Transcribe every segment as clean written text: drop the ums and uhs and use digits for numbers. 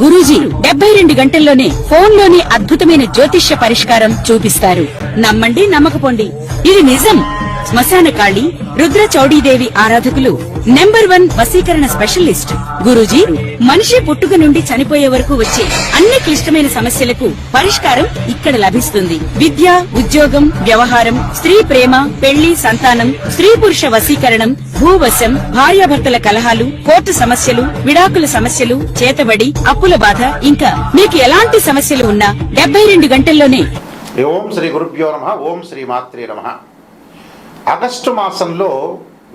గురూజీ 72 గంటల్లోనే ఫోన్లోని అద్భుతమైన జ్యోతిష్య పరిష్కారం చూపిస్తారు. నమ్మండి, నమ్మకపోండి, ఇది నిజం. శ్మశాన కాళి రుద్ర చౌడీదేవి ఆరాధకులు నంబర్ 1 వశీకరణ స్పెషలిస్ట్ గురూజీ. మనిషి పుట్టుక నుండి చనిపోయే వరకు వచ్చే అన్ని క్లిష్టమైన సమస్యలకు పరిష్కారం ఇక్కడ లభిస్తుంది. విద్య, ఉద్యోగం, వ్యవహారం, స్త్రీ ప్రేమ, పెళ్లి, సంతానం, స్త్రీ పురుష వశీకరణం, భూవశం, భార్యాభర్తల కలహాలు, కోర్టు సమస్యలు, విడాకుల సమస్యలు, చేతబడి, అప్పుల బాధ, ఇంకా మీకు ఎలాంటి సమస్యలు ఉన్నా 72 గంటల్లోనే. ఓం శ్రీ గురుభ్యో నమః. ఓం శ్రీ మాత్రే నమః. ఆగస్టు మాసంలో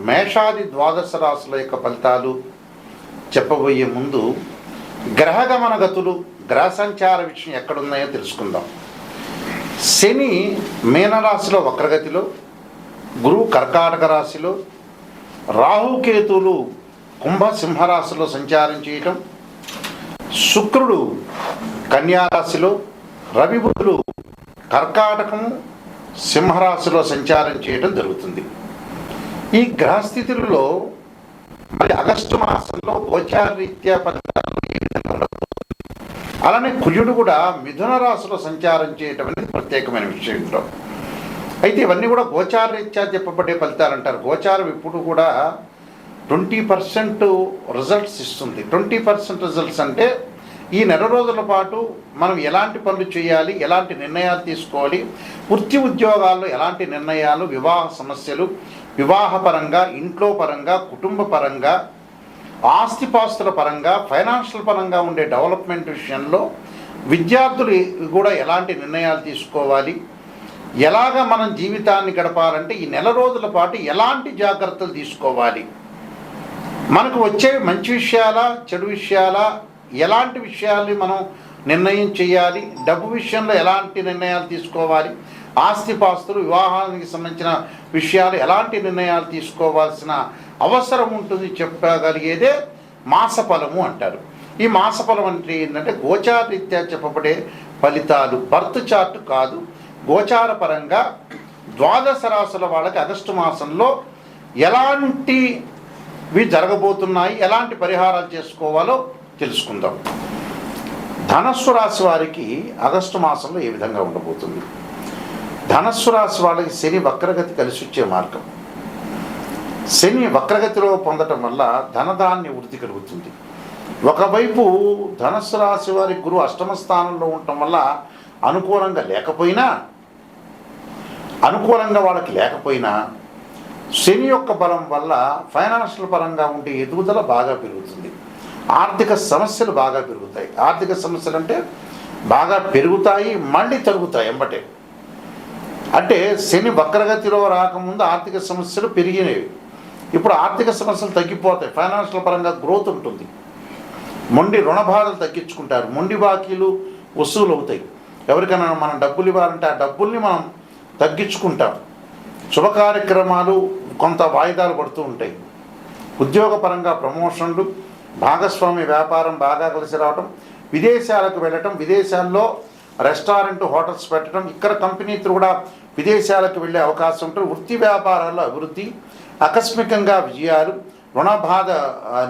మేషాది ద్వాదశ రాశుల యొక్క ఫలితాలు చెప్పబోయే ముందు గ్రహగమన గతులు, గ్రహ సంచార విషయం ఎక్కడున్నాయో తెలుసుకుందాం. శని మీనరాశిలో వక్రగతిలో, గురువు కర్కాటక రాశిలో, రాహుకేతువులు కుంభ సింహరాశిలో సంచారం చేయటం, శుక్రుడు కన్యారాశిలో, రవి బుధులు కర్కాటకము సింహరాశిలో సంచారం చేయడం జరుగుతుంది. ఈ గ్రహస్థితులలో మరి ఆగస్టు మాసంలో గోచారరీత్యా ఫలితాలు ఏ విధంగా ఉండబోతుంది, అలానే కుజుడు కూడా మిథున రాశిలో సంచారం చేయటం అనేది ప్రత్యేకమైన విషయం ఇంట్లో. అయితే ఇవన్నీ కూడా గోచారరీత్యా చెప్పబడే ఫలితాలు అంటారు. గోచారం ఇప్పుడు కూడా 20% రిజల్ట్స్ ఇస్తుంది. 20% రిజల్ట్స్ అంటే ఈ నెల రోజుల పాటు మనం ఎలాంటి పనులు చేయాలి, ఎలాంటి నిర్ణయాలు తీసుకోవాలి, వృత్తి ఉద్యోగాల్లో ఎలాంటి నిర్ణయాలు, వివాహ సమస్యలు, వివాహపరంగా, ఇంట్లో పరంగా, కుటుంబ పరంగా, ఆస్తిపాస్తుల పరంగా, ఫైనాన్షియల్ పరంగా ఉండే డెవలప్మెంట్ విషయంలో విద్యార్థులు కూడా ఎలాంటి నిర్ణయాలు తీసుకోవాలి, ఎలాగ మనం జీవితాన్ని గడపాలంటే ఈ నెల రోజుల పాటు ఎలాంటి జాగ్రత్తలు తీసుకోవాలి, మనకు వచ్చే మంచి విషయాలా, చెడు విషయాలా, ఎలాంటి విషయాల్ని మనం నిర్ణయం చేయాలి, డబ్బు విషయంలో ఎలాంటి నిర్ణయాలు తీసుకోవాలి, ఆస్తిపాస్తులు, వివాహానికి సంబంధించిన విషయాలు ఎలాంటి నిర్ణయాలు తీసుకోవాల్సిన అవసరం ఉంటుంది చెప్పగలిగేదే మాసఫలము అంటారు. ఈ మాసఫలం అంటే ఏంటంటే గోచారరీత్యా చెప్పబడే ఫలితాలు, బర్త్ చార్ట్ కాదు. గోచార పరంగా ద్వాదశ రాశుల వాళ్ళకి ఆగస్టు మాసంలో ఎలాంటివి జరగబోతున్నాయి, ఎలాంటి పరిహారాలు చేసుకోవాలో తెలుసుకుందాం. ధనస్సు రాశి వారికి ఆగస్టు మాసంలో ఏ విధంగా ఉండబోతుంది. ధనస్సు రాశి వాళ్ళకి శని వక్రగతి కలిసి వచ్చే మార్గం. శని వక్రగతిలో పొందటం వల్ల ధనధాన్య వృద్ధి కలుగుతుంది. ఒకవైపు ధనస్సు రాశి వారి గురువు అష్టమ స్థానంలో ఉండటం వల్ల అనుకూలంగా వాళ్ళకి లేకపోయినా శని యొక్క బలం వల్ల ఫైనాన్షియల్ పరంగా ఉండే ఎదుగుదల బాగా పెరుగుతుంది. ఆర్థిక సమస్యలు బాగా పెరుగుతాయి. ఆర్థిక సమస్యలు అంటే బాగా పెరుగుతాయి, మళ్ళీ తరుగుతాయి ఎంబటే. అంటే శని వక్రగతిలో రాకముందు ఆర్థిక సమస్యలు పెరిగినవి, ఇప్పుడు ఆర్థిక సమస్యలు తగ్గిపోతాయి. ఫైనాన్షియల్ పరంగా గ్రోత్ ఉంటుంది. మొండి రుణ బాధలు తగ్గించుకుంటారు, మొండి బాకీలు వసూలు అవుతాయి. ఎవరికైనా మనం డబ్బులు ఇవ్వాలంటే ఆ డబ్బుల్ని మనం తగ్గించుకుంటాం. శుభ కార్యక్రమాలు కొంత వాయిదాలు పడుతూ ఉంటాయి. ఉద్యోగపరంగా ప్రమోషన్లు, భాగస్వామి వ్యాపారం బాగా కలిసి రావటం, విదేశాలకు వెళ్ళటం, విదేశాల్లో రెస్టారెంట్, హోటల్స్ పెట్టడం, ఇక్కడ కంపెనీ కూడా విదేశాలకు వెళ్ళే అవకాశం ఉంటుంది. వృత్తి వ్యాపారాల్లో అభివృద్ధి, ఆకస్మికంగా విజయాలు, రుణబాధ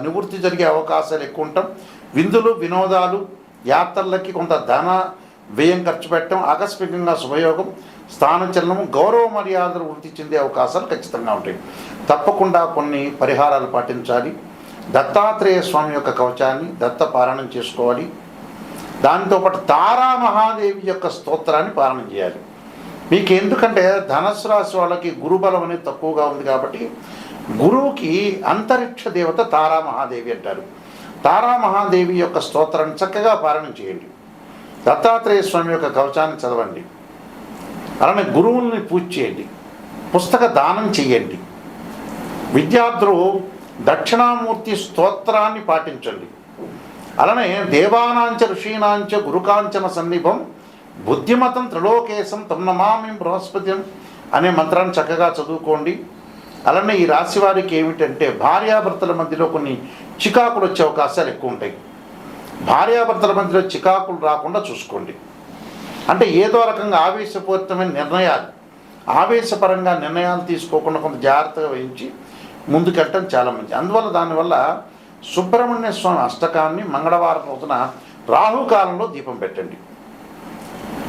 నివృత్తి జరిగే అవకాశాలు ఎక్కువ ఉండటం, విందులు, వినోదాలు, యాత్రలకి కొంత ధన వ్యయం ఖర్చు పెట్టడం, ఆకస్మికంగా శుభయోగం, స్థానచలనము, గౌరవ మర్యాదలు వృద్ధి చెందే అవకాశాలు ఖచ్చితంగా ఉంటాయి. తప్పకుండా కొన్ని పరిహారాలు పాటించాలి. దత్తాత్రేయ స్వామి యొక్క కవచాన్ని దత్త పారాయణం చేసుకోవాలి. దాంతోపాటు తారామహాదేవి యొక్క స్తోత్రాన్ని పారాయణం చేయాలి. మీకు ఎందుకంటే ధనస్సు రాశి వాళ్ళకి గురుబలం అనేది తక్కువగా ఉంది కాబట్టి గురువుకి అంతరిక్ష దేవత తారామహాదేవి అంటారు. తారామహాదేవి యొక్క స్తోత్రాన్ని చక్కగా పారాయణం చేయండి. దత్తాత్రేయ స్వామి యొక్క కవచాన్ని చదవండి. అలానే గురువుల్ని పూజ చేయండి. పుస్తక దానం చేయండి. విద్యార్థులు దక్షిణామూర్తి స్తోత్రాన్ని పాటించండి. అలానే దేవానాంచ ఋషీనాంచ గురుకాంచన సన్నిభం బుద్ధిమతం త్రిలోకేశం తం నమామి బృహస్పతిం అనే మంత్రాన్ని చక్కగా చదువుకోండి. అలానే ఈ రాశి వారికి ఏమిటంటే భార్యాభర్తల మధ్యలో కొన్ని చికాకులు వచ్చే అవకాశాలు ఎక్కువ ఉంటాయి. భార్యాభర్తల మధ్యలో చికాకులు రాకుండా చూసుకోండి. అంటే ఏదో రకంగా ఆవేశపూరితమైన నిర్ణయాలు, ఆవేశపరంగా నిర్ణయాలు తీసుకోకుండా కొంత జాగ్రత్తగా వహించి ముందుకెళ్ళటం చాలా మంచిది. అందువల్ల దానివల్ల సుబ్రహ్మణ్య స్వామి అష్టకాన్ని మంగళవారం రోజున రాహుకాలంలో దీపం పెట్టండి.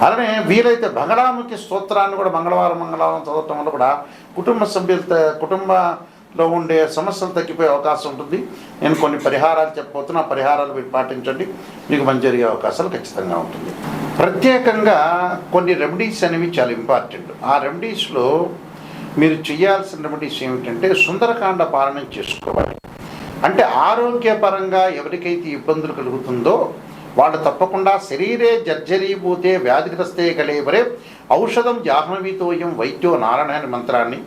అలానే వీలైతే బంగాళాముఖి స్తోత్రాన్ని కూడా మంగళవారం చదవటం వల్ల కూడా కుటుంబంలో ఉండే సమస్యలు తగ్గిపోయే అవకాశం ఉంటుంది. నేను కొన్ని పరిహారాలు చెప్పబోతున్నా, ఆ పరిహారాలు మీరు పాటించండి, మీకు మంచి జరిగే అవకాశాలు ఖచ్చితంగా ఉంటుంది. ప్రత్యేకంగా కొన్ని రెమెడీస్ అనేవి చాలా ఇంపార్టెంట్. ఆ రెమెడీస్లో మీరు చేయాల్సిన రెమెడీస్ ఏమిటంటే సుందరకాండ పాలన చేసుకోవాలి. అంటే ఆరోగ్యపరంగా ఎవరికైతే ఇబ్బందులు కలుగుతుందో వాళ్ళు తప్పకుండా శరీరే జర్జరీభూతే వ్యాధిగ్రస్తే కలేవరే ఔషధం జాహ్నవీతోయం వైద్యో నారాయణ అనే మంత్రాన్ని,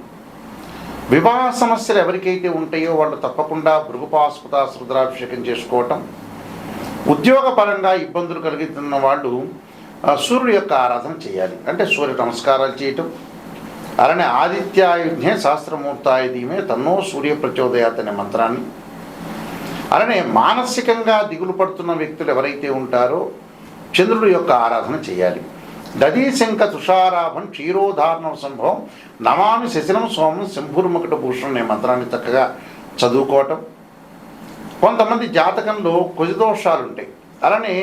వివాహ సమస్యలు ఎవరికైతే ఉంటాయో వాళ్ళు తప్పకుండా భృగుపాస్పద రుద్రాభిషేకం చేసుకోవటం, ఉద్యోగపరంగా ఇబ్బందులు కలుగుతున్న వాళ్ళు సూర్యుడి యొక్క ఆరాధన చేయాలి. అంటే సూర్య నమస్కారాలు చేయటం, అలానే ఆదిత్యాయుధ్నే సహస్రమూర్తాయ ధీమే తన్నో సూర్య ప్రచోదయాత్ అనే మంత్రాన్ని, అలానే మానసికంగా దిగులు పడుతున్న వ్యక్తులు ఎవరైతే ఉంటారో చంద్రుడి యొక్క ఆరాధన చేయాలి. దధీశంక తుషారాభం క్షీరోధారణ సంభవం నమామి శశినం సోమం శంభుర్ముకుట భూషణం అనే మంత్రాన్ని చక్కగా చదువుకోవటం. కొంతమంది జాతకంలో కుజదోషాలు ఉంటాయి. అలానే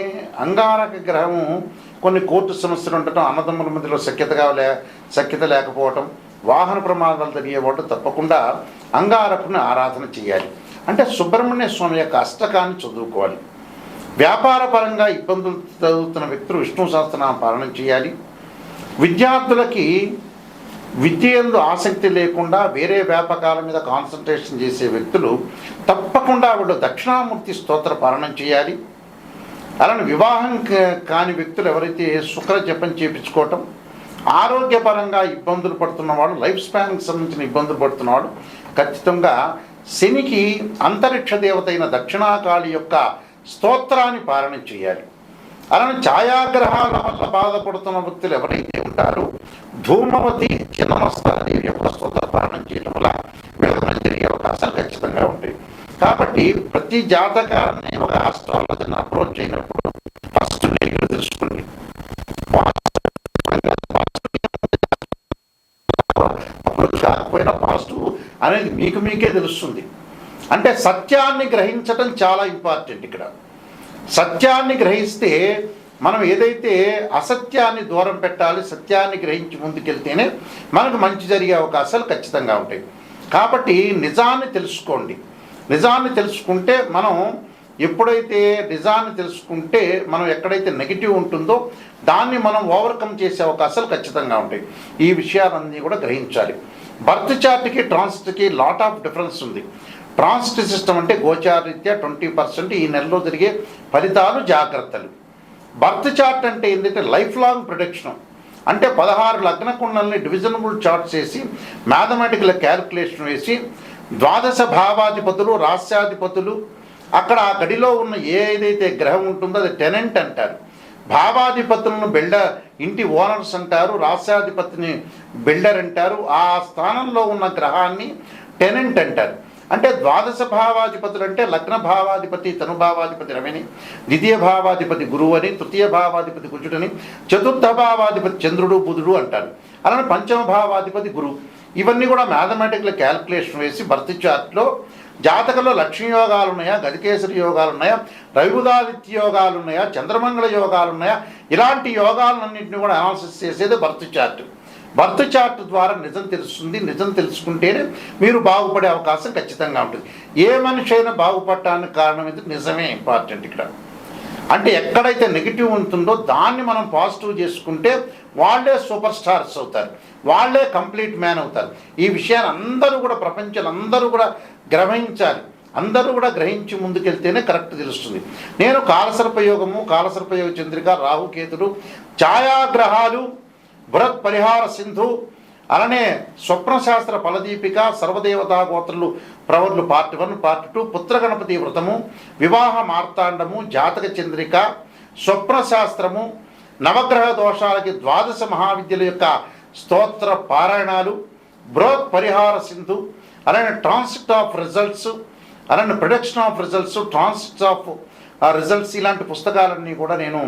అంగారక గ్రహము కొన్ని కోర్టు సమస్యలు ఉండటం, అన్నదమ్ముల మధ్యలో సఖ్యత లేకపోవటం, వాహన ప్రమాదాలు జరిగేవాళ్ళు తప్పకుండా అంగారకుని ఆరాధన చేయాలి. అంటే సుబ్రహ్మణ్య స్వామి యొక్క అష్టకాన్ని చదువుకోవాలి. వ్యాపార పరంగా ఇబ్బందులు చదువుతున్న వ్యక్తులు విష్ణు సహస్రనామ పాలన చేయాలి. విద్యార్థులకి విద్యందు ఆసక్తి లేకుండా వేరే వ్యాపకాల మీద కాన్సన్ట్రేషన్ చేసే వ్యక్తులు తప్పకుండా వాళ్ళు దక్షిణామూర్తి స్తోత్ర పాలన చేయాలి. అలానే వివాహం కాని వ్యక్తులు ఎవరైతే శుక్ర జపం చేయించుకోవటం, ఆరోగ్యపరంగా ఇబ్బందులు పడుతున్నవాడు, లైఫ్ స్పాన్కి సంబంధించిన ఇబ్బందులు పడుతున్నవాడు ఖచ్చితంగా శనికి అంతరిక్ష దేవత అయిన దక్షిణాకాళి యొక్క స్తోత్రాన్ని పాలన చేయాలి. అలానే ఛాయాగ్రహాల వల్ల బాధపడుతున్న వ్యక్తులు ఎవరైతే ఉంటారో ధూమవతి చిన్నమస్తాదేవి యొక్క స్తోత్ర పాలన చేయడం వల్ల వీళ్ళకి జరిగే అవకాశాలు ఖచ్చితంగా ఉంటాయి. కాబట్టి ప్రతి జాతకాన్ని ఒక ఆస్ట్రాలజీని అప్రోచ్ అయినప్పుడు ఫస్ట్ మీరు తెలుసుకోండి. అప్రోచ్ కాకపోయినా పాజిటివ్ అనేది మీకే తెలుస్తుంది. అంటే సత్యాన్ని గ్రహించటం చాలా ఇంపార్టెంట్. ఇక్కడ సత్యాన్ని గ్రహిస్తే మనం ఏదైతే అసత్యాన్ని దూరం పెట్టాలి, సత్యాన్ని గ్రహించి ముందుకెళ్తేనే మనకు మంచి జరిగే అవకాశాలు ఖచ్చితంగా ఉంటాయి. కాబట్టి నిజాన్ని తెలుసుకోండి. నిజాన్ని తెలుసుకుంటే మనం ఎప్పుడైతే నిజాన్ని తెలుసుకుంటే మనం ఎక్కడైతే నెగిటివ్ ఉంటుందో దాన్ని మనం ఓవర్కమ్ చేసే అవకాశాలు ఖచ్చితంగా ఉంటాయి. ఈ విషయాలన్నీ కూడా గ్రహించాలి. బర్త్ చార్ట్కి ట్రాన్సిట్కి లాట్ ఆఫ్ డిఫరెన్స్ ఉంది. ట్రాన్సిట్ సిస్టమ్ అంటే గోచారీత్యా 20% ఈ నెలలో జరిగే ఫలితాలు, జాగ్రత్తలు. బర్త్ చార్ట్ అంటే ఏంటంటే లైఫ్ లాంగ్ ప్రొడక్షన్. అంటే 16 లగ్న కుండల్ని డివిజనబుల్ చార్ట్స్ వేసి మ్యాథమెటికల్ క్యాలిక్యులేషన్ వేసి ద్వాదశ భావాధిపతులు, రాస్యాధిపతులు, అక్కడ ఆ గడిలో ఉన్న ఏదైతే గ్రహం ఉంటుందో అది టెనెంట్ అంటారు. భావాధిపతులను ఇంటి ఓనర్స్ అంటారు, రాస్యాధిపతిని బిల్డర్ అంటారు. ఆ స్థానంలో ఉన్న గ్రహాన్ని టెనెంట్ అంటారు. అంటే ద్వాదశ భావాధిపతులు అంటే లగ్న భావాధిపతి తనుభావాధిపతి రవిని, ద్వితీయ భావాధిపతి గురువు అని, తృతీయ భావాధిపతి కుజుడని, చతుర్థ భావాధిపతి చంద్రుడు బుధుడు అంటారు. అలానే పంచమ భావాధిపతి గురువు. ఇవన్నీ కూడా మ్యాథమెటికల్ క్యాలిక్యులేషన్ వేసి బర్త్ చార్ట్లో జాతకంలో లక్ష్మీ యోగాలు ఉన్నాయా, గజకేసరి యోగాలు ఉన్నాయా, రవిబుధాదిత్య యోగాలు ఉన్నాయా, చంద్రమంగళ యోగాలు ఉన్నాయా, ఇలాంటి యోగాలన్నింటినీ కూడా అనాలిసిస్ చేసేది బర్త్ చార్ట్. బర్త్ చార్ట్ ద్వారా నిజం తెలుస్తుంది. నిజం తెలుసుకుంటేనే మీరు బాగుపడే అవకాశం ఖచ్చితంగా ఉంటుంది. ఏ మనిషి అయినా బాగుపడటానికి కారణం ఇది నిజమే ఇంపార్టెంట్ ఇక్కడ. అంటే ఎక్కడైతే నెగిటివ్ ఉంటుందో దాన్ని మనం పాజిటివ్ చేసుకుంటే వాళ్ళే సూపర్ స్టార్స్ అవుతారు, వాళ్ళే కంప్లీట్ మ్యాన్ అవుతారు. ఈ విషయాన్ని అందరూ కూడా ప్రపంచంలో అందరూ కూడా గ్రహించాలి. అందరూ కూడా గ్రహించి ముందుకెళ్తేనే కరెక్ట్ తెలుస్తుంది. నేను కాలసర్పయోగము, కాలసర్పయోగ చంద్రిక, రాహుకేతుడు, ఛాయాగ్రహాలు, బృహత్ పరిహార సింధు, అలానే స్వప్నశాస్త్ర ఫలదీపిక, సర్వదేవతా గోత్రులు ప్రవర్లు పార్ట్ 1, పార్ట్ 2, పుత్రగణపతి వ్రతము, వివాహ మార్తాండము, జాతక చంద్రిక, స్వప్నశాస్త్రము, నవగ్రహ దోషాలకి ద్వాదశ మహావిద్యల యొక్క స్తోత్ర పారాయణాలు, బృహత్ పరిహార సింధు, అలానే ట్రాన్సిట్ ఆఫ్ రిజల్ట్స్, అలానే production of results, transit of results, ఇలాంటి పుస్తకాలన్నీ కూడా నేను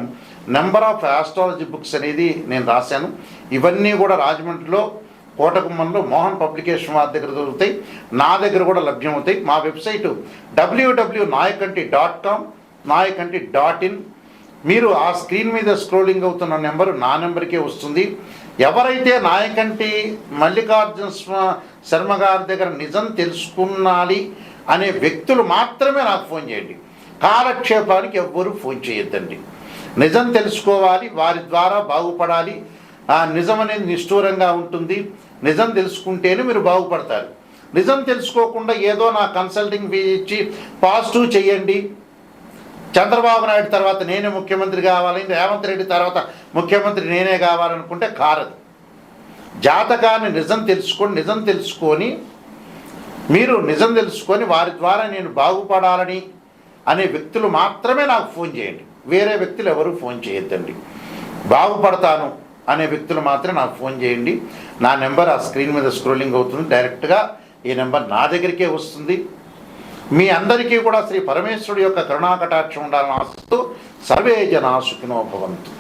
నెంబర్ ఆఫ్ ఆస్ట్రాలజీ బుక్స్ అనేది నేను రాశాను. ఇవన్నీ కూడా రాజమండ్రిలో కోటగుమ్మంలో మోహన్ పబ్లికేషన్ వారి దగ్గర దొరుకుతాయి, నా దగ్గర కూడా లభ్యమవుతాయి. మా వెబ్సైటు www.nayakanti.com, nayakanti.in. మీరు ఆ స్క్రీన్ మీద స్క్రోలింగ్ అవుతున్న నెంబరు నా నెంబర్కే వస్తుంది. ఎవరైతే నాయకంటి మల్లికార్జున శర్మ గారి దగ్గర నిజం తెలుసుకున్నాలి అనే వ్యక్తులు మాత్రమే నాకు ఫోన్ చేయండి. కాలక్షేపానికి ఎవ్వరూ ఫోన్ చేయొద్దండి. నిజం తెలుసుకోవాలి, వారి ద్వారా బాగుపడాలి. ఆ నిజం అనేది నిష్ఠూరంగా ఉంటుంది. నిజం తెలుసుకుంటేనే మీరు బాగుపడతారు. నిజం తెలుసుకోకుండా ఏదో నా కన్సల్టింగ్ ఫీ ఇచ్చి పాజిటివ్ చేయండి, చంద్రబాబు నాయుడు తర్వాత నేనే ముఖ్యమంత్రి కావాలి, రేవంత్ రెడ్డి తర్వాత ముఖ్యమంత్రి నేనే కావాలనుకుంటే కారదు. జాతకాన్ని నిజం తెలుసుకొని మీరు నిజం తెలుసుకొని వారి ద్వారా నేను బాగుపడాలని అనే వ్యక్తులు మాత్రమే నాకు ఫోన్ చేయండి. వేరే వ్యక్తులు ఎవరు ఫోన్ చేయొద్దండి. బాగుపడతాను అనే వ్యక్తులు మాత్రమే నాకు ఫోన్ చేయండి. నా నెంబర్ ఆ స్క్రీన్ మీద స్క్రోలింగ్ అవుతుంది. డైరెక్ట్గా ఈ నెంబర్ నా దగ్గరికే వస్తుంది. మీ అందరికీ కూడా శ్రీ పరమేశ్వరుడి యొక్క కరుణాకటాక్షం ఉండాలని ఆశిస్తూ సర్వే జనా సుఖినో భవంతు.